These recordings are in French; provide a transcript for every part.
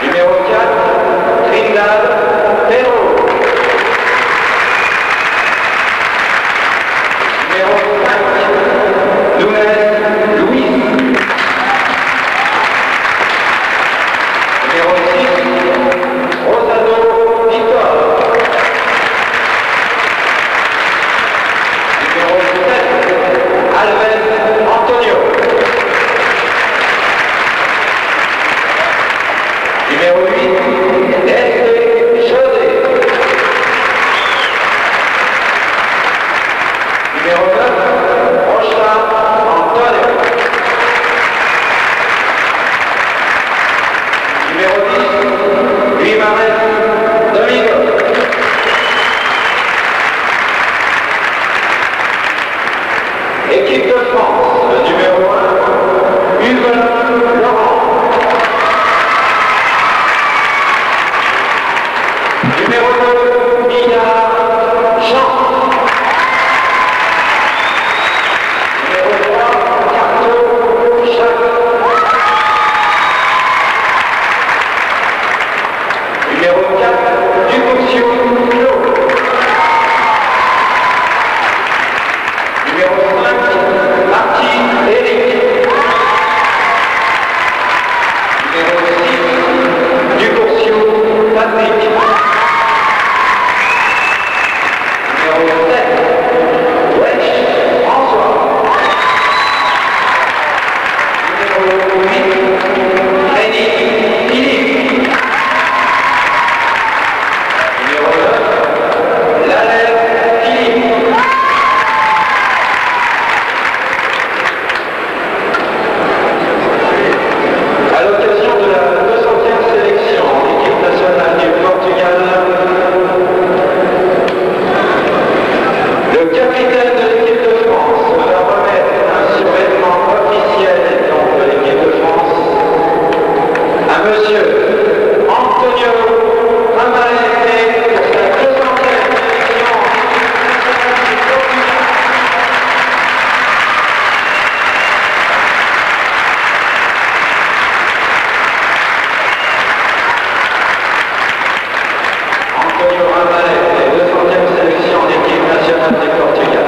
Numéro 4, Trindade Perrault. Numéro 5, Lounès Louise. Numéro 6, Rosado Victor. Numéro 7, Alves Antonio. Numéro 8, Estée José. Numéro 9, Rocha Antonio. Numéro 10, Guimarães Domingo. Équipe de France, le numéro 1, Hugues Laurent. Numéro 2, Nina Jean. Numéro 3, Carto Jacques. Numéro 4, Ducourcio Claude. Numéro 5, Marty Éric. Numéro 6, Ducourcio Patrick. Numéro 7, Wesh François. Numéro 8, Rémi Philippe. Numéro 9, Lalève Philippe. À l'occasion de la 200e sélection en équipe nationale du Portugal, le capitaine de l'équipe de France va remettre un survêtement officiel de l'équipe de France à monsieur Antonio Ramalete pour sa 200e sélection en équipe nationale du Portugal. Antonio Ramalete, 200e sélection en équipe nationale du Portugal.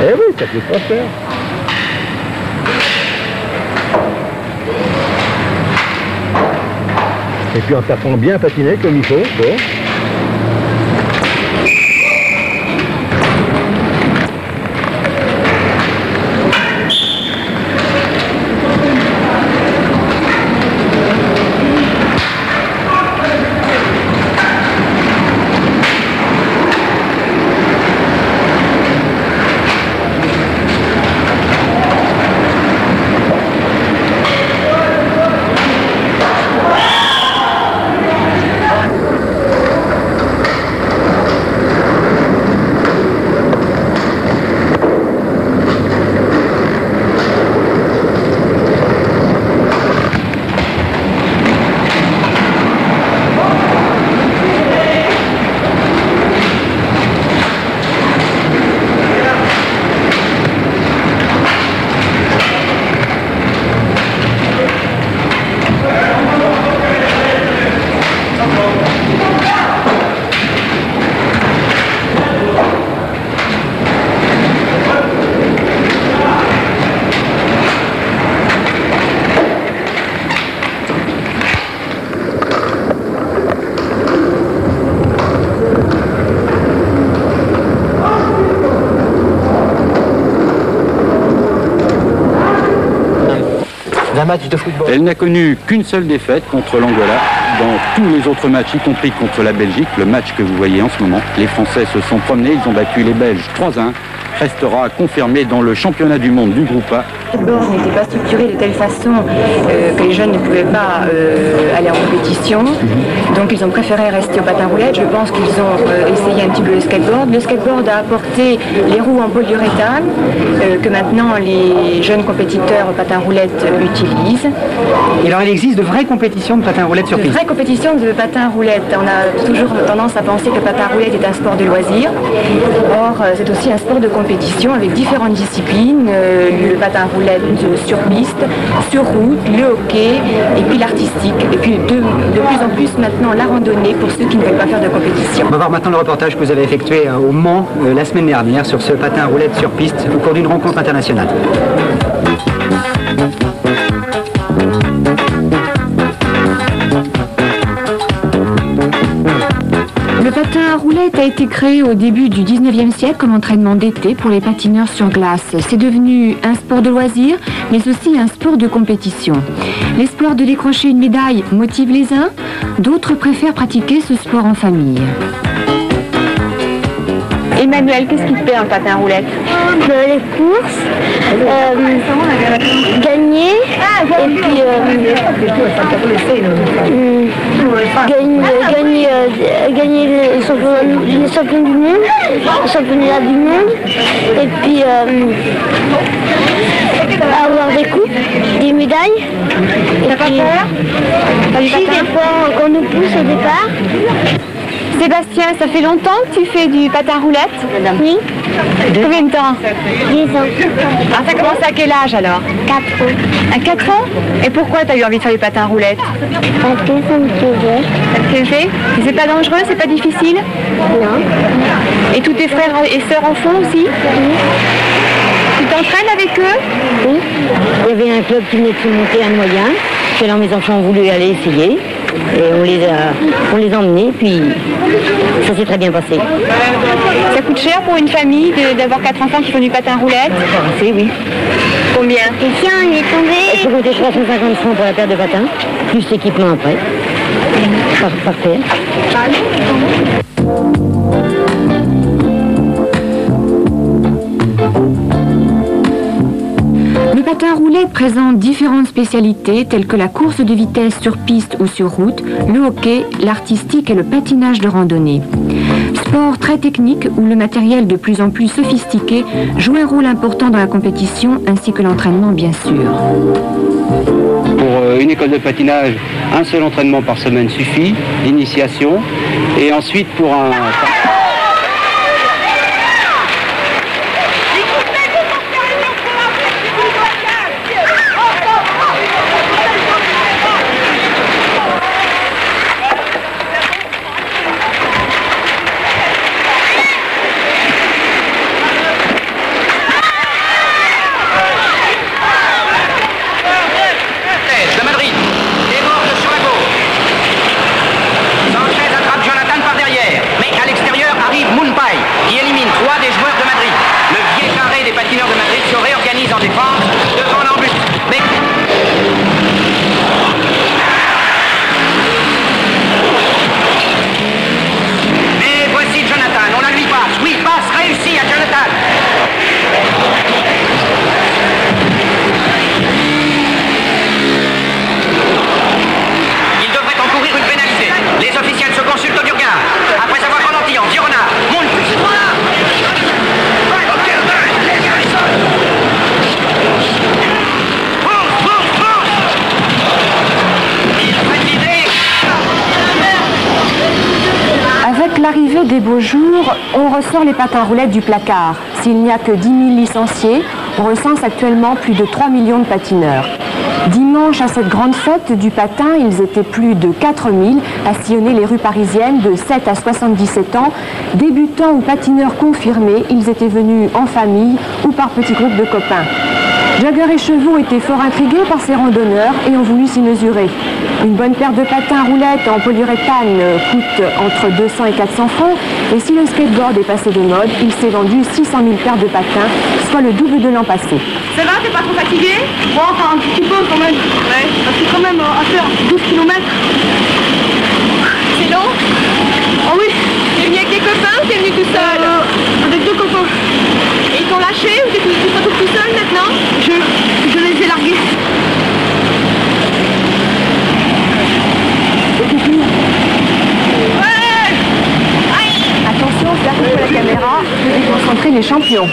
Eh oui, ça peut pas faire. Et puis en tapant bien patiner comme il faut. Bon. Match de football. Elle n'a connu qu'une seule défaite contre l'Angola. Dans tous les autres matchs, y compris contre la Belgique, le match que vous voyez en ce moment, les Français se sont promenés, ils ont battu les Belges 3-1. Restera confirmé dans le championnat du monde du groupe A. Le sport n'était pas structuré de telle façon que les jeunes ne pouvaient pas aller en compétition. Donc ils ont préféré rester au patin roulette. Je pense qu'ils ont essayé un petit peu le skateboard. Le skateboard a apporté les roues en polyuréthane que maintenant les jeunes compétiteurs au patin roulette utilisent. Et alors il existe de vraies compétitions de patin roulette sur piste? De vraies compétitions de patin roulette. On a toujours tendance à penser que le patin roulette est un sport de loisir. Or c'est aussi un sport de compétition avec différentes disciplines. Le patin roulette sur piste, sur route, le hockey et puis l'artistique. Et puis de plus en plus maintenant la randonnée pour ceux qui ne veulent pas faire de compétition. On va voir maintenant le reportage que vous avez effectué au Mans la semaine dernière sur ce patin roulette sur piste au cours d'une rencontre internationale. Le patin à roulettes a été créé au début du 19e siècle comme entraînement d'été pour les patineurs sur glace. C'est devenu un sport de loisir, mais aussi un sport de compétition. L'espoir de décrocher une médaille motive les uns, d'autres préfèrent pratiquer ce sport en famille. Emmanuel, qu'est-ce qui te plaît dans le patin à roulettes? Les courses, gagner, et puis gagner les champions du monde, les championnats du monde, et puis avoir des coupes, des médailles. T'as pas peur? Si, des fois, qu'on nous pousse au départ. Sébastien, ça fait longtemps que tu fais du patin roulette? Oui. Combien de temps? 10 ans. Ah, ça commence à quel âge alors? 4 ans. À 4 ans? Et pourquoi tu as eu envie de faire du patin roulette? Parce que ça me plaisait. Ça te plaisait? C'est pas dangereux? C'est pas difficile? Non. Et tous tes frères et sœurs en font aussi? Oui. Tu t'entraînes avec eux? Oui. Il y avait un club qui venait de se monter à Noyen. Puis alors mes enfants ont voulu aller essayer. Et on les a emmenés, puis ça s'est très bien passé. Ça coûte cher pour une famille d'avoir 4 enfants qui font du patin roulette? C'est oui. Combien? Et tiens, il est tombé. Il faut compter 350 francs pour la paire de patins, plus l'équipement après, par paire. Le patin roulette présente différentes spécialités telles que la course de vitesse sur piste ou sur route, le hockey, l'artistique et le patinage de randonnée. Sport très technique où le matériel de plus en plus sophistiqué joue un rôle important dans la compétition ainsi que l'entraînement bien sûr. Pour une école de patinage, un seul entraînement par semaine suffit, l'initiation, et ensuite pour un... des beaux jours, on ressort les patins roulettes du placard. S'il n'y a que 10 000 licenciés, on recense actuellement plus de 3 millions de patineurs. Dimanche, à cette grande fête du patin, ils étaient plus de 4 000 à sillonner les rues parisiennes de 7 à 77 ans. Débutants ou patineurs confirmés, ils étaient venus en famille ou par petits groupes de copains. Jagger et Chevaux étaient fort intrigués par ces randonneurs et ont voulu s'y mesurer. Une bonne paire de patins roulettes en polyuréthane coûte entre 200 et 400 francs. Et si le skateboard est passé de mode, il s'est vendu 600 000 paires de patins, soit le double de l'an passé. Ça va, t'es pas trop fatigué? Bon, enfin un petit peu quand même. Ouais, parce que quand même à faire 12 km. C'est long? Oh oui. T'es venu avec des copains ou t'es venu tout seul? Avec deux copains. Et ils t'ont lâché ou tu te retrouves tout seul maintenant? Je les ai largués. Attention, faire contre la caméra, de déconcentrer les champions.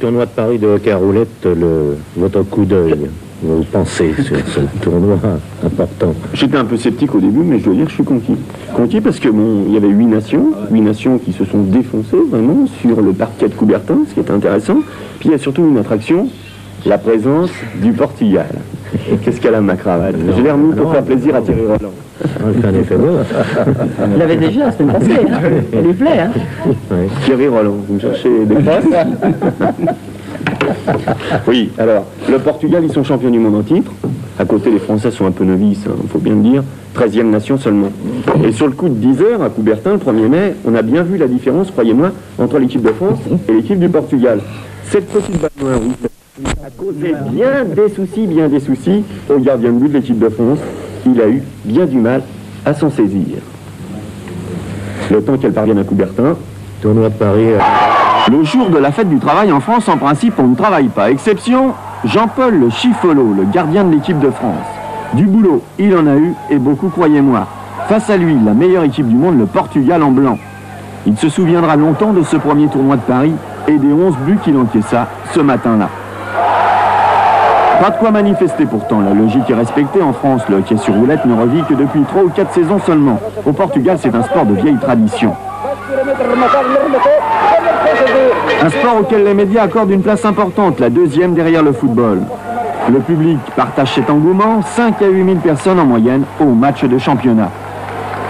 tournoi de Paris de hockey à roulette, votre coup d'œil, vos pensées sur ce tournoi important? J'étais un peu sceptique au début, mais je dois dire que je suis conquis. Conquis parce que bon, il y avait 8 nations qui se sont défoncées vraiment sur le parquet de Coubertin, ce qui était intéressant. Puis il y a surtout une attraction la présence du Portugal. Qu'est-ce qu'elle a ma cravate? Je l'ai remis pour faire plaisir à Thierry Roland. On fait un effet beau. Il l'avait déjà la semaine passée, hein. Elle lui plaît. Hein. Ouais. Thierry Roland, vous me cherchez des crosses? Oui, alors, le Portugal, ils sont champions du monde en titre. À côté, les Français sont un peu novices, il faut bien le dire. 13e nation seulement. Et sur le coup de 10 heures, à Coubertin, le 1er mai, on a bien vu la différence, croyez-moi, entre l'équipe de France et l'équipe du Portugal. Cette petite balle noire, oui, a causé bien des soucis au gardien de but de l'équipe de France. Il a eu bien du mal à s'en saisir. Le temps qu'elle parvienne à Coubertin. Tournoi de Paris. Le jour de la fête du travail en France, en principe, on ne travaille pas. Exception, Jean-Paul Le Chiffolo, le gardien de l'équipe de France. Du boulot, il en a eu, et beaucoup, croyez-moi. Face à lui, la meilleure équipe du monde, le Portugal en blanc. Il se souviendra longtemps de ce premier tournoi de Paris et des 11 buts qu'il encaissa ce matin-là. Pas de quoi manifester pourtant, la logique est respectée en France. Le hockey sur roulette ne revit que depuis 3 ou 4 saisons seulement. Au Portugal, c'est un sport de vieille tradition. Un sport auquel les médias accordent une place importante, la 2e derrière le football. Le public partage cet engouement, 5 à 8 000 personnes en moyenne au match de championnat.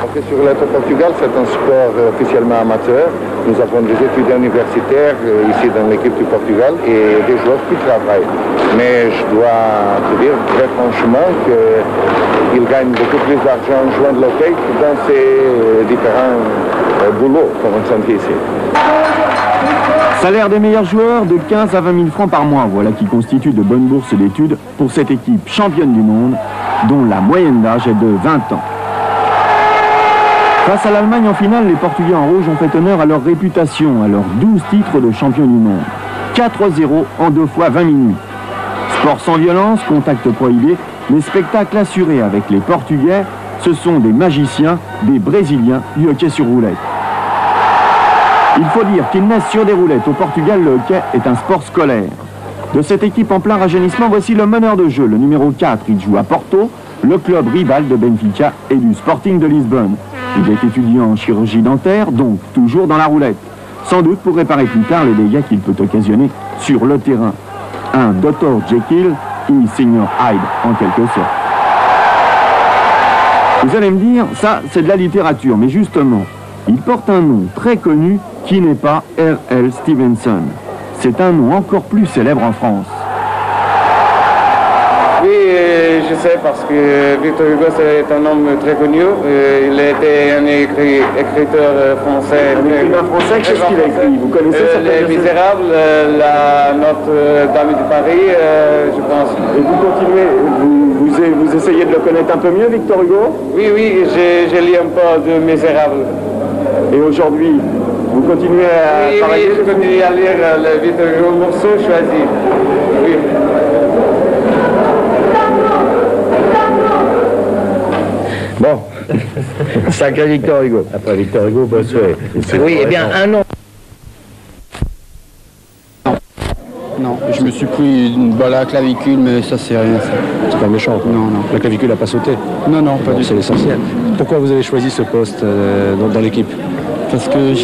Hockey sur roulette au Portugal, c'est un sport officiellement amateur. Nous avons des étudiants universitaires ici dans l'équipe du Portugal et des joueurs qui travaillent. Mais je dois te dire très franchement qu'ils gagnent beaucoup plus d'argent en jouant de l'hockey que dans ces différents boulots, comme on s'en dit ici. Salaire des meilleurs joueurs de 15 à 20 000 francs par mois. Voilà qui constitue de bonnes bourses d'études pour cette équipe championne du monde, dont la moyenne d'âge est de 20 ans. Face à l'Allemagne en finale, les Portugais en rouge ont fait honneur à leur réputation, à leurs 12 titres de champion du monde. 4-0 en 2 fois 20 minutes. Sport sans violence, contact prohibé, mais spectacle assuré avec les Portugais, ce sont des magiciens, des Brésiliens du hockey sur roulette. Il faut dire qu'ils naissent sur des roulettes. Au Portugal, le hockey est un sport scolaire. De cette équipe en plein rajeunissement, voici le meneur de jeu, le numéro 4. Il joue à Porto, le club rival de Benfica et du Sporting de Lisbonne. Il est étudiant en chirurgie dentaire, donc toujours dans la roulette. Sans doute pour réparer plus tard les dégâts qu'il peut occasionner sur le terrain. Un Dr Jekyll et Sr Hyde en quelque sorte. Vous allez me dire, ça c'est de la littérature, mais justement, il porte un nom très connu qui n'est pas R.L. Stevenson. C'est un nom encore plus célèbre en France. Oui, je sais parce que Victor Hugo c'est un homme très connu. Il était un écriteur français. Un écrivain français, qu'est-ce qu'il a écrit? Vous connaissez ça? Les Misérables, la Notre-Dame de Paris, je pense. Et vous continuez, vous essayez de le connaître un peu mieux, Victor Hugo? Oui, j'ai lu un peu de Misérables. Et aujourd'hui, vous continuez à travailler? Oui, je continue à lire le Victor Hugo morceau choisi. Oui. Bon, sacré Victor Hugo. Après Victor Hugo, Bossuet. Oui, eh bien, un nom. Non, je me suis pris une balle à la clavicule, mais ça c'est rien. C'est pas méchant, quoi. Non, non. La clavicule n'a pas sauté. Non, non, pas du tout. C'est l'essentiel. Pourquoi vous avez choisi ce poste dans l'équipe? Parce que